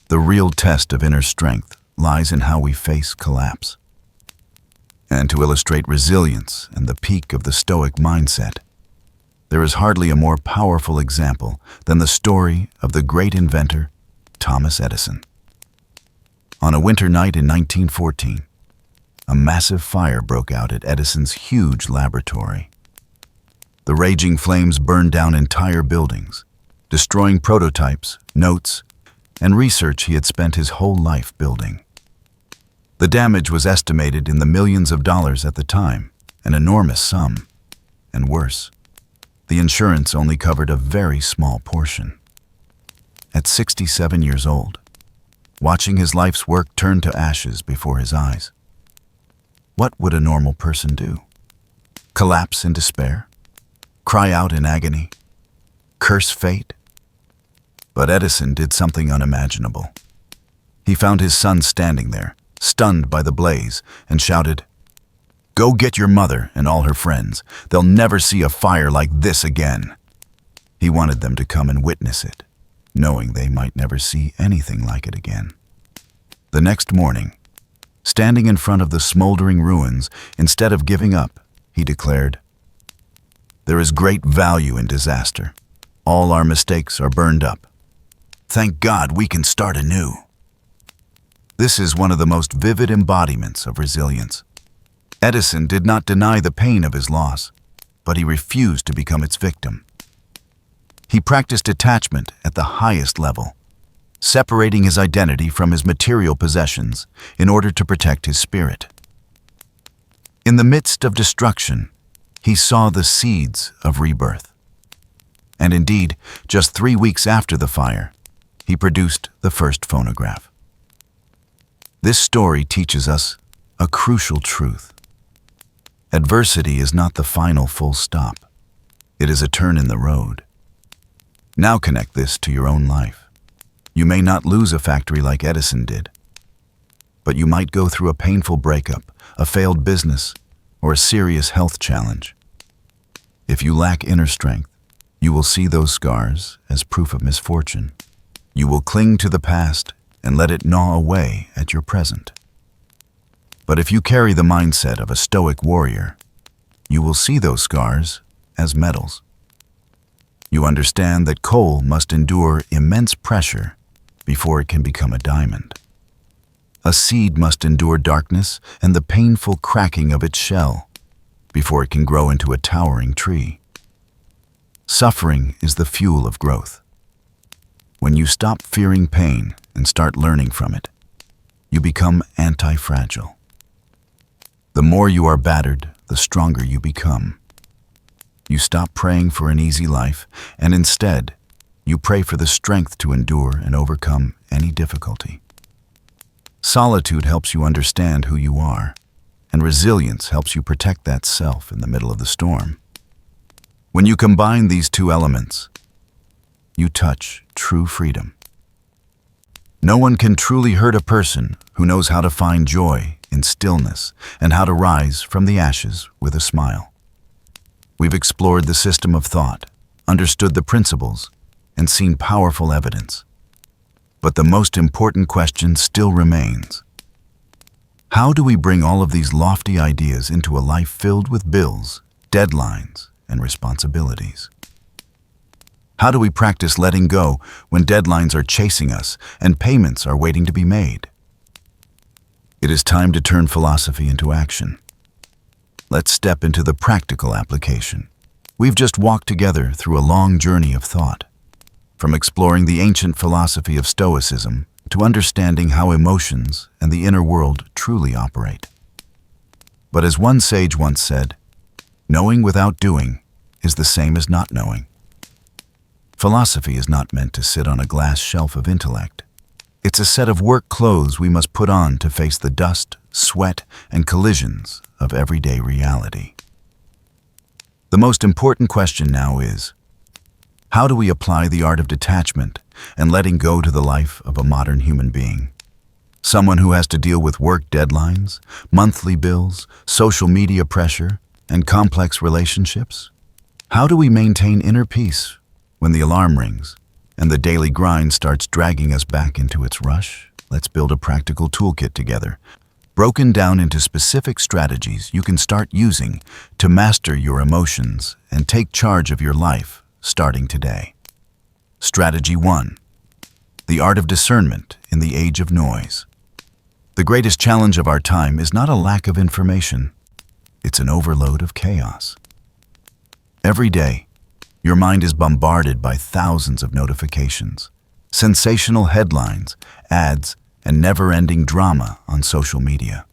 The real test of inner strength lies in how we face collapse. And to illustrate resilience and the peak of the Stoic mindset, there is hardly a more powerful example than the story of the great inventor, Thomas Edison. On a winter night in 1914, a massive fire broke out at Edison's huge laboratory. The raging flames burned down entire buildings, destroying prototypes, notes, and research he had spent his whole life building. The damage was estimated in the millions of dollars at the time, an enormous sum. And worse, the insurance only covered a very small portion. At 67 years old, watching his life's work turn to ashes before his eyes, what would a normal person do? Collapse in despair? Cry out in agony? Curse fate? But Edison did something unimaginable. He found his son standing there, stunned by the blaze, and shouted, "Go get your mother and all her friends. They'll never see a fire like this again." He wanted them to come and witness it, knowing they might never see anything like it again. The next morning, standing in front of the smoldering ruins, instead of giving up, he declared, "There is great value in disaster. All our mistakes are burned up. Thank God we can start anew." This is one of the most vivid embodiments of resilience. Edison did not deny the pain of his loss, but he refused to become its victim. He practiced detachment at the highest level, separating his identity from his material possessions in order to protect his spirit. In the midst of destruction, he saw the seeds of rebirth. And indeed, just 3 weeks after the fire, he produced the first phonograph. This story teaches us a crucial truth. Adversity is not the final full stop. It is a turn in the road. Now connect this to your own life. You may not lose a factory like Edison did, but you might go through a painful breakup, a failed business, or a serious health challenge. If you lack inner strength, you will see those scars as proof of misfortune. You will cling to the past and let it gnaw away at your present. But if you carry the mindset of a stoic warrior, you will see those scars as metals. You understand that coal must endure immense pressure before it can become a diamond. A seed must endure darkness and the painful cracking of its shell before it can grow into a towering tree. Suffering is the fuel of growth. When you stop fearing pain and start learning from it, you become anti-fragile. The more you are battered, the stronger you become. You stop praying for an easy life, and instead, you pray for the strength to endure and overcome any difficulty. Solitude helps you understand who you are, and resilience helps you protect that self in the middle of the storm. When you combine these two elements, you touch true freedom. No one can truly hurt a person who knows how to find joy in stillness and how to rise from the ashes with a smile. We've explored the system of thought, understood the principles, and seen powerful evidence. But the most important question still remains. How do we bring all of these lofty ideas into a life filled with bills, deadlines, and responsibilities? How do we practice letting go when deadlines are chasing us and payments are waiting to be made? It is time to turn philosophy into action. Let's step into the practical application. We've just walked together through a long journey of thought, from exploring the ancient philosophy of Stoicism to understanding how emotions and the inner world truly operate. But as one sage once said, knowing without doing is the same as not knowing. Philosophy is not meant to sit on a glass shelf of intellect. It's a set of work clothes we must put on to face the dust, sweat, and collisions of everyday reality. The most important question now is, how do we apply the art of detachment and letting go to the life of a modern human being? Someone who has to deal with work deadlines, monthly bills, social media pressure, and complex relationships? How do we maintain inner peace when the alarm rings and the daily grind starts dragging us back into its rush? Let's build a practical toolkit together, broken down into specific strategies you can start using to master your emotions and take charge of your life starting today. Strategy 1. The art of discernment in the age of noise. The greatest challenge of our time is not a lack of information, it's an overload of chaos. Every day, your mind is bombarded by thousands of notifications, sensational headlines, ads, and never-ending drama on social media.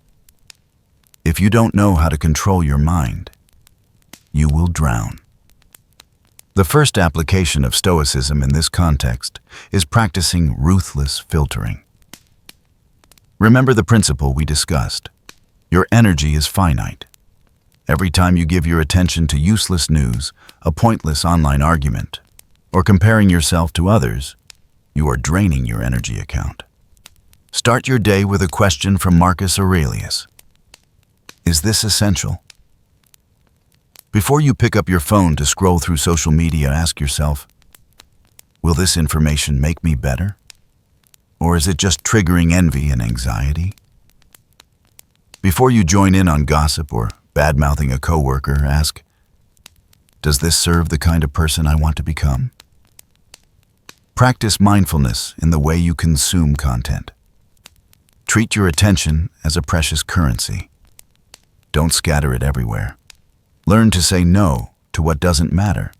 If you don't know how to control your mind, you will drown. The first application of Stoicism in this context is practicing ruthless filtering. Remember the principle we discussed. Your energy is finite. Every time you give your attention to useless news, a pointless online argument, or comparing yourself to others, you are draining your energy account. Start your day with a question from Marcus Aurelius. Is this essential? Before you pick up your phone to scroll through social media, ask yourself, will this information make me better? Or is it just triggering envy and anxiety? Before you join in on gossip or bad-mouthing a coworker, ask, does this serve the kind of person I want to become? Practice mindfulness in the way you consume content. Treat your attention as a precious currency. Don't scatter it everywhere. Learn to say no to what doesn't matter,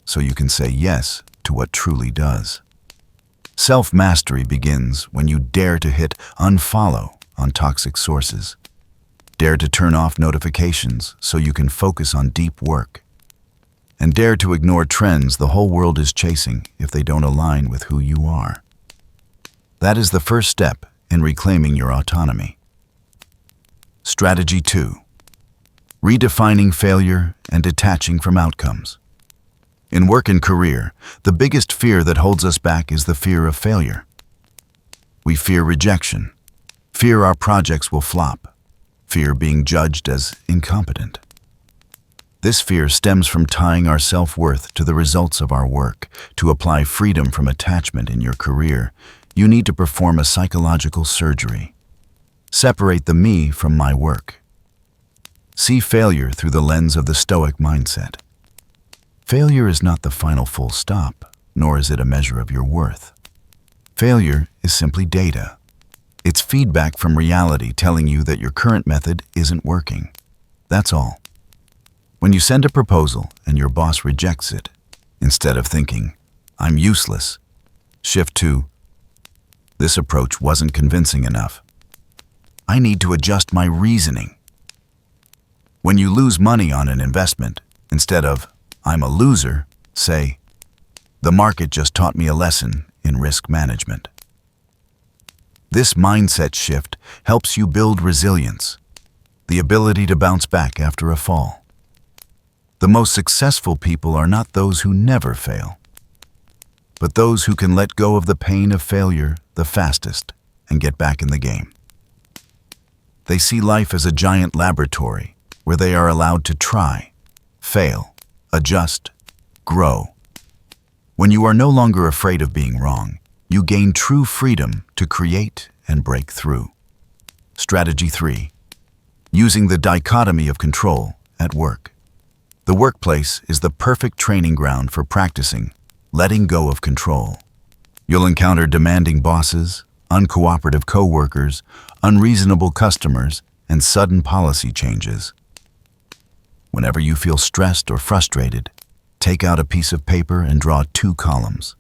so you can say yes to what truly does. Self-mastery begins when you dare to hit unfollow on toxic sources. Dare to turn off notifications so you can focus on deep work. And dare to ignore trends the whole world is chasing if they don't align with who you are. That is the first step in reclaiming your autonomy. Strategy 2. Redefining failure and detaching from outcomes. In work and career, the biggest fear that holds us back is the fear of failure. We fear rejection, fear our projects will flop, fear being judged as incompetent. This fear stems from tying our self-worth to the results of our work. To apply freedom from attachment in your career, you need to perform a psychological surgery. Separate the me from my work. See failure through the lens of the Stoic mindset. Failure is not the final full stop, nor is it a measure of your worth. Failure is simply data. It's feedback from reality telling you that your current method isn't working. That's all. When you send a proposal and your boss rejects it, instead of thinking, "I'm useless," shift to, "This approach wasn't convincing enough. I need to adjust my reasoning." When you lose money on an investment, instead of, "I'm a loser," say, "The market just taught me a lesson in risk management." This mindset shift helps you build resilience, the ability to bounce back after a fall. The most successful people are not those who never fail, but those who can let go of the pain of failure the fastest and get back in the game. They see life as a giant laboratory where they are allowed to try, fail, adjust, grow. When you are no longer afraid of being wrong, you gain true freedom to create and break through. Strategy 3. Using the dichotomy of control at work. The workplace is the perfect training ground for practicing letting go of control. You'll encounter demanding bosses, uncooperative coworkers, unreasonable customers, and sudden policy changes. Whenever you feel stressed or frustrated, take out a piece of paper and draw 2 columns.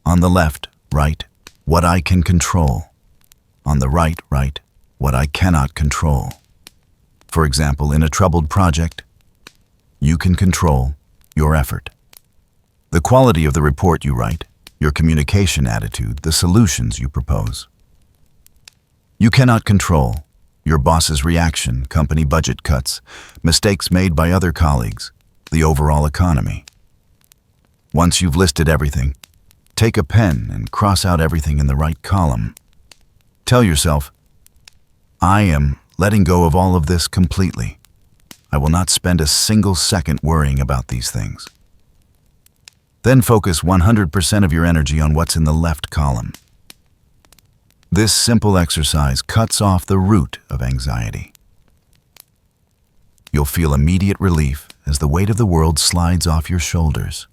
On the left, write, "What I can control." On the right, write, "What I cannot control." For example, in a troubled project, you can control your effort, the quality of the report you write, your communication attitude, the solutions you propose. You cannot control your boss's reaction, company budget cuts, mistakes made by other colleagues, the overall economy. Once you've listed everything, take a pen and cross out everything in the right column. Tell yourself, "I am letting go of all of this completely. I will not spend a single second worrying about these things." Then focus 100% of your energy on what's in the left column. This simple exercise cuts off the root of anxiety. You'll feel immediate relief as the weight of the world slides off your shoulders.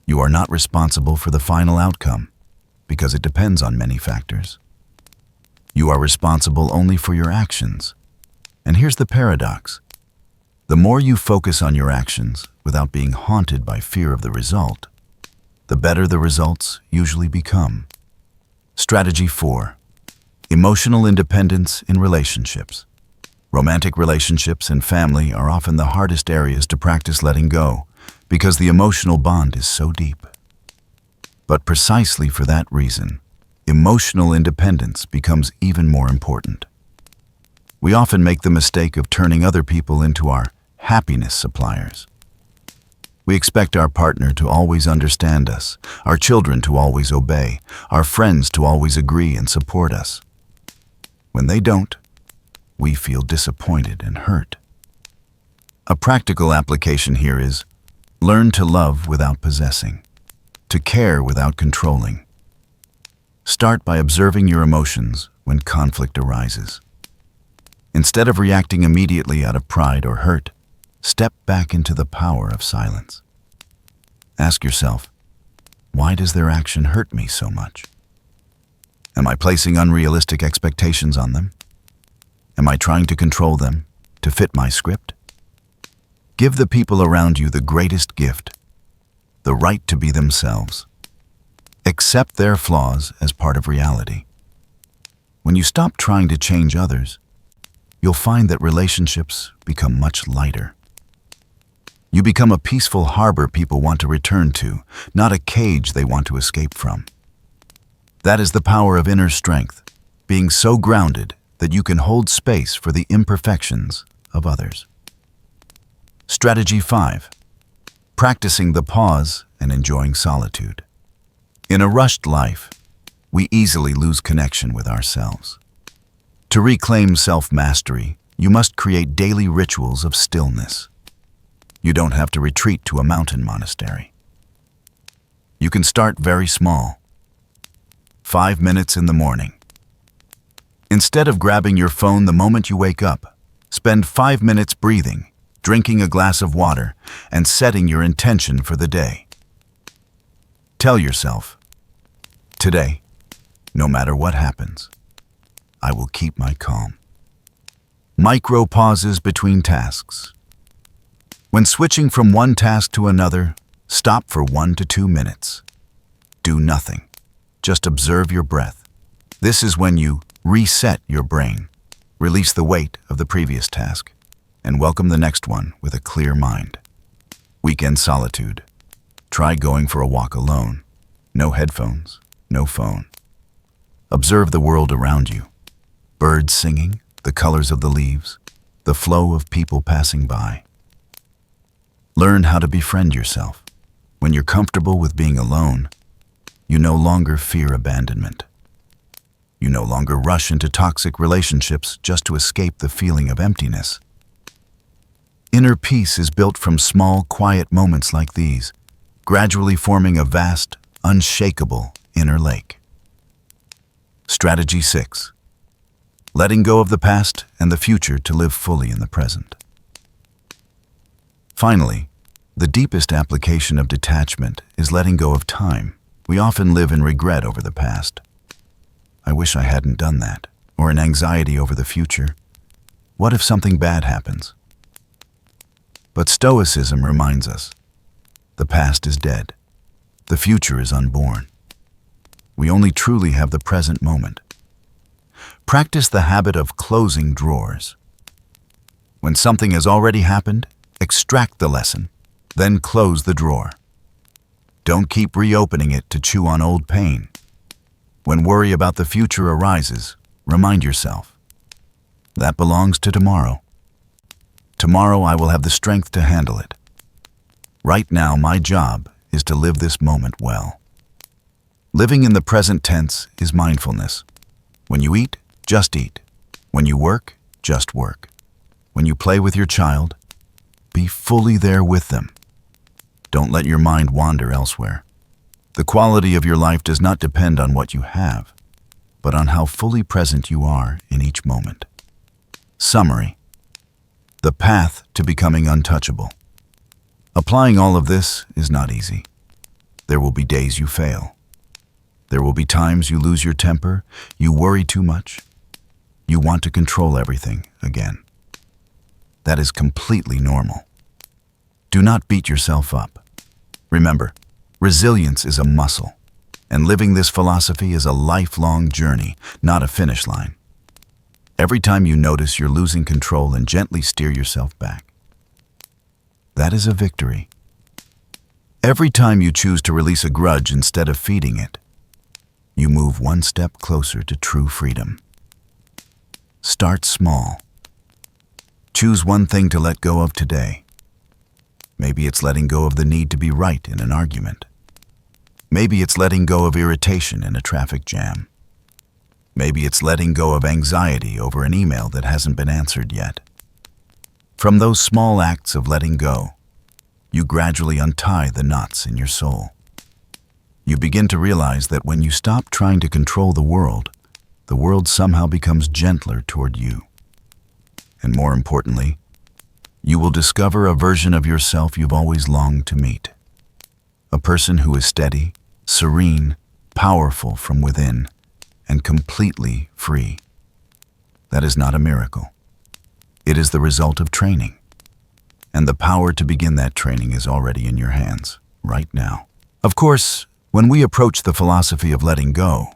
You are not responsible for the final outcome because it depends on many factors. You are responsible only for your actions. And here's the paradox. The more you focus on your actions without being haunted by fear of the result, the better the results usually become. Strategy 4. Emotional independence in relationships. Romantic relationships and family are often the hardest areas to practice letting go because the emotional bond is so deep. But precisely for that reason, emotional independence becomes even more important. We often make the mistake of turning other people into our happiness suppliers. We expect our partner to always understand us, our children to always obey, our friends to always agree and support us. When they don't, we feel disappointed and hurt. A practical application here is, learn to love without possessing, to care without controlling. Start by observing your emotions when conflict arises. Instead of reacting immediately out of pride or hurt, step back into the power of silence. Ask yourself, why does their action hurt me so much? Am I placing unrealistic expectations on them? Am I trying to control them to fit my script? Give the people around you the greatest gift, the right to be themselves. Accept their flaws as part of reality. When you stop trying to change others, you'll find that relationships become much lighter. You become a peaceful harbor people want to return to, not a cage they want to escape from. That is the power of inner strength, being so grounded that you can hold space for the imperfections of others. Strategy 5. Practicing the pause and enjoying solitude. In a rushed life, we easily lose connection with ourselves. To reclaim self-mastery, you must create daily rituals of stillness. You don't have to retreat to a mountain monastery. You can start very small. 5 minutes in the morning. Instead of grabbing your phone the moment you wake up, spend 5 minutes breathing, drinking a glass of water, and setting your intention for the day. Tell yourself, today, no matter what happens, I will keep my calm. Micro pauses between tasks. When switching from one task to another, stop for 1 to 2 minutes. Do nothing. Just observe your breath. This is when you reset your brain, release the weight of the previous task, and welcome the next one with a clear mind. Weekend solitude. Try going for a walk alone. No headphones, no phone. Observe the world around you. Birds singing, the colors of the leaves, the flow of people passing by. Learn how to befriend yourself. When you're comfortable with being alone, you no longer fear abandonment. You no longer rush into toxic relationships just to escape the feeling of emptiness. Inner peace is built from small, quiet moments like these, gradually forming a vast, unshakable inner lake. Strategy 6. Letting go of the past and the future to live fully in the present. Finally, the deepest application of detachment is letting go of time. We often live in regret over the past. I wish I hadn't done that, or in anxiety over the future. What if something bad happens? But Stoicism reminds us, the past is dead. The future is unborn. We only truly have the present moment. Practice the habit of closing drawers. When something has already happened, extract the lesson, then close the drawer. Don't keep reopening it to chew on old pain. When worry about the future arises, remind yourself, that belongs to tomorrow. Tomorrow I will have the strength to handle it. Right now, my job is to live this moment well. Living in the present tense is mindfulness. When you eat, just eat. When you work, just work. When you play with your child, be fully there with them. Don't let your mind wander elsewhere. The quality of your life does not depend on what you have, but on how fully present you are in each moment. Summary: the path to becoming untouchable. Applying all of this is not easy. There will be days you fail. There will be times you lose your temper, you worry too much. You want to control everything again. That is completely normal. Do not beat yourself up. Remember, resilience is a muscle, and living this philosophy is a lifelong journey, not a finish line. Every time you notice you're losing control and gently steer yourself back, that is a victory. Every time you choose to release a grudge instead of feeding it, you move one step closer to true freedom. Start small. Choose one thing to let go of today. Maybe it's letting go of the need to be right in an argument. Maybe it's letting go of irritation in a traffic jam. Maybe it's letting go of anxiety over an email that hasn't been answered yet. From those small acts of letting go, you gradually untie the knots in your soul. You begin to realize that when you stop trying to control the world somehow becomes gentler toward you. And more importantly, you will discover a version of yourself you've always longed to meet. A person who is steady, serene, powerful from within, and completely free. That is not a miracle. It is the result of training. And the power to begin that training is already in your hands, right now. Of course, when we approach the philosophy of letting go,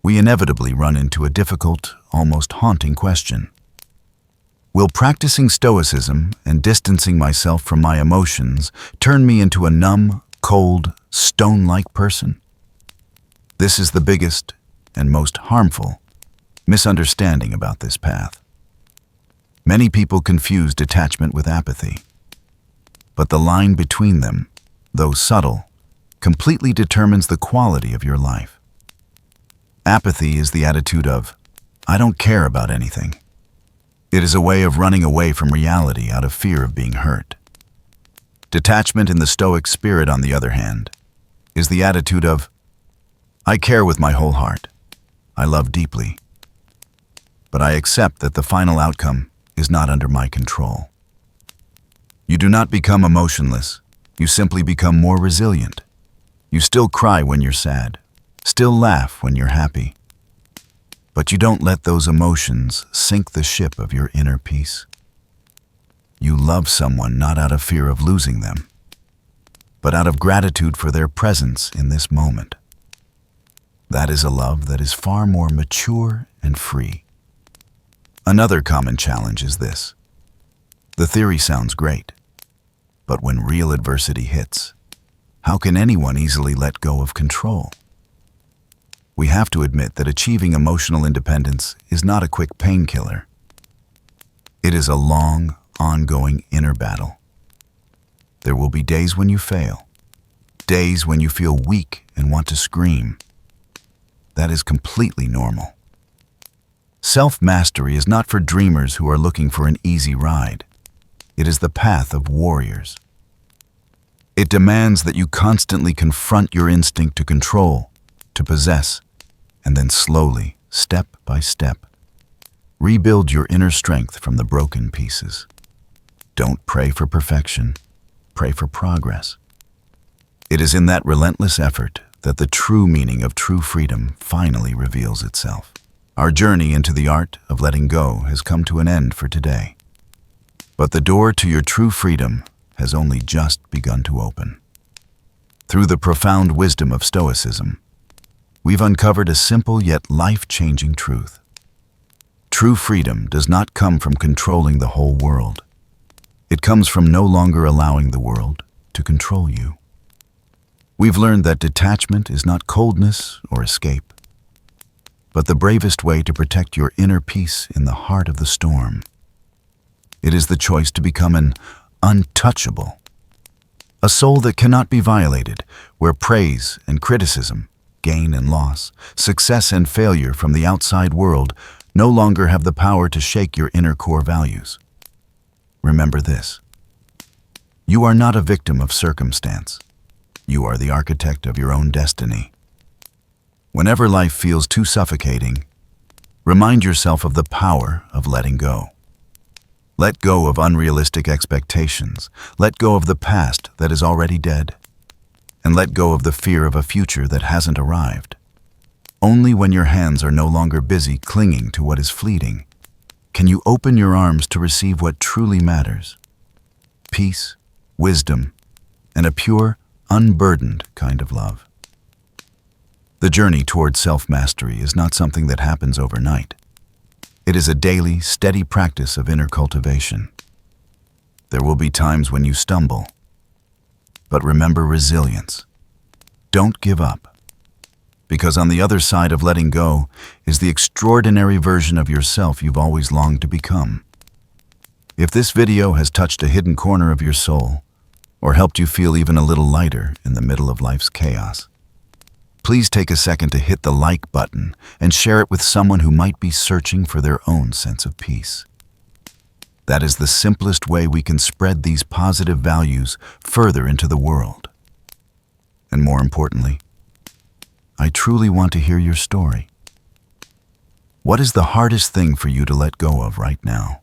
we inevitably run into a difficult, almost haunting question. Will practicing Stoicism and distancing myself from my emotions turn me into a numb, cold, stone-like person? This is the biggest and most harmful misunderstanding about this path. Many people confuse detachment with apathy, but the line between them, though subtle, completely determines the quality of your life. Apathy is the attitude of, "I don't care about anything." It is a way of running away from reality out of fear of being hurt. Detachment in the Stoic spirit, on the other hand, is the attitude of, "I care with my whole heart. I love deeply. But I accept that the final outcome is not under my control." You do not become emotionless. You simply become more resilient. You still cry when you're sad, still laugh when you're happy. But you don't let those emotions sink the ship of your inner peace. You love someone not out of fear of losing them, but out of gratitude for their presence in this moment. That is a love that is far more mature and free. Another common challenge is this. The theory sounds great, but when real adversity hits, how can anyone easily let go of control? We have to admit that achieving emotional independence is not a quick painkiller. It is a long, ongoing inner battle. There will be days when you fail, days when you feel weak and want to scream. That is completely normal. Self-mastery is not for dreamers who are looking for an easy ride. It is the path of warriors. It demands that you constantly confront your instinct to control, to possess, and then slowly, step by step, rebuild your inner strength from the broken pieces. Don't pray for perfection, pray for progress. It is in that relentless effort that the true meaning of true freedom finally reveals itself. Our journey into the art of letting go has come to an end for today. But the door to your true freedom has only just begun to open. Through the profound wisdom of Stoicism, we've uncovered a simple yet life-changing truth. True freedom does not come from controlling the whole world. It comes from no longer allowing the world to control you. We've learned that detachment is not coldness or escape, but the bravest way to protect your inner peace in the heart of the storm. It is the choice to become an untouchable, a soul that cannot be violated, where praise and criticism, gain and loss, success and failure from the outside world no longer have the power to shake your inner core values. Remember this: you are not a victim of circumstance. You are the architect of your own destiny. Whenever life feels too suffocating, remind yourself of the power of letting go. Let go of unrealistic expectations. Let go of the past that is already dead. And let go of the fear of a future that hasn't arrived. Only when your hands are no longer busy clinging to what is fleeting can you open your arms to receive what truly matters: peace, wisdom, and a pure, unburdened kind of love. The journey towards self-mastery is not something that happens overnight. It is a daily, steady practice of inner cultivation. There will be times when you stumble, but remember resilience. Don't give up, because on the other side of letting go is the extraordinary version of yourself you've always longed to become. If this video has touched a hidden corner of your soul, or helped you feel even a little lighter in the middle of life's chaos, please take a second to hit the like button and share it with someone who might be searching for their own sense of peace. That is the simplest way we can spread these positive values further into the world. And more importantly, I truly want to hear your story. What is the hardest thing for you to let go of right now?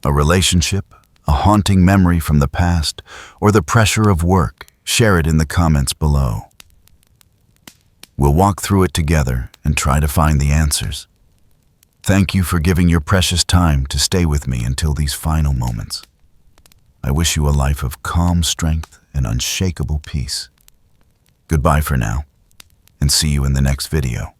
A relationship, a haunting memory from the past, or the pressure of work? Share it in the comments below. We'll walk through it together and try to find the answers. Thank you for giving your precious time to stay with me until these final moments. I wish you a life of calm strength and unshakable peace. Goodbye for now, and see you in the next video.